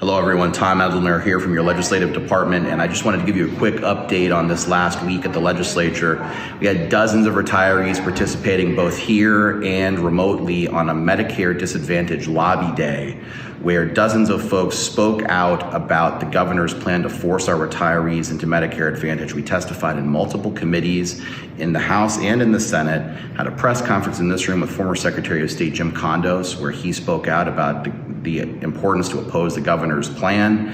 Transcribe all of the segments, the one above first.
Hello everyone, Tom Abdelnour here from your legislative department, and I just wanted to give you a quick update on this last week at the legislature. We had dozens of retirees participating both here and remotely on a Medicare Disadvantage Lobby Day, where dozens of folks spoke out about the governor's plan to force our retirees into Medicare Advantage. We testified in multiple committees in the House and in the Senate, had a press conference in this room with former Secretary of State Jim Condos, where he spoke out about the importance to oppose the governor's plan.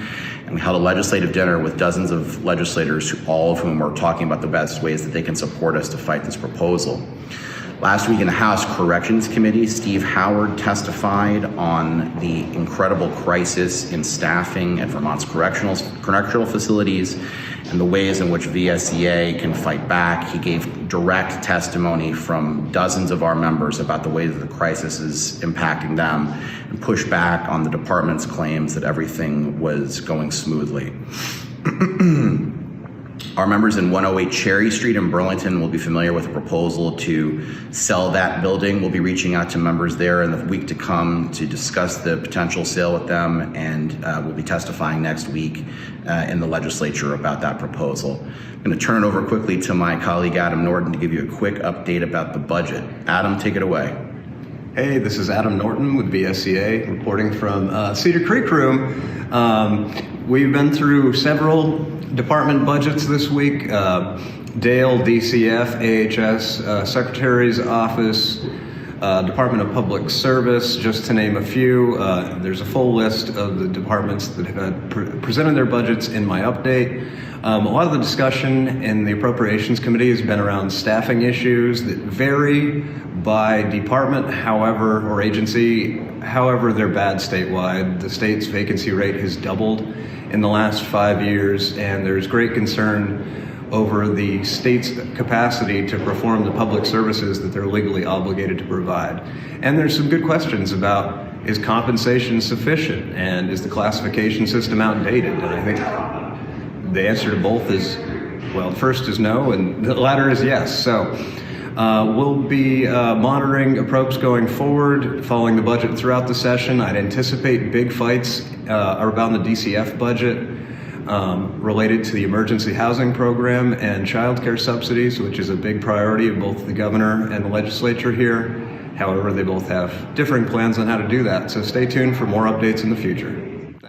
And we held a legislative dinner with dozens of legislators, all of whom are talking about the best ways that they can support us to fight this proposal. Last week in the House Corrections Committee, Steve Howard testified on the incredible crisis in staffing at Vermont's correctional facilities and the ways in which VSEA can fight back. He gave direct testimony from dozens of our members about the way that the crisis is impacting them and pushed back on the department's claims that everything was going smoothly. Our members in 108 Cherry Street in Burlington will be familiar with a proposal to sell that building. We'll be reaching out to members there in the week to come to discuss the potential sale with them, and we'll be testifying next week in the legislature about that proposal. I'm going to turn it over quickly to my colleague Adam Norton to give you a quick update about the budget. Adam, take it away. Hey, this is Adam Norton with VSEA, reporting from Cedar Creek Room. We've been through several department budgets this week. Dale, DCF, AHS, Secretary's Office, Department of Public Service, just to name a few. There's a full list of the departments that have presented their budgets in my update. A lot of the discussion in the Appropriations Committee has been around staffing issues that vary by department, however, or agency, however they're bad statewide. The state's vacancy rate has doubled in the last 5 years, and there's great concern over the state's capacity to perform the public services that they're legally obligated to provide. And there's some good questions about, is compensation sufficient, and is the classification system outdated? And I think the answer to both is, well, first is no, and the latter is yes. So we'll be monitoring approps going forward, following the budget throughout the session. I'd anticipate big fights around the DCF budget related to the emergency housing program and child care subsidies, which is a big priority of both the governor and the legislature here. However, they both have differing plans on how to do that. So stay tuned for more updates in the future.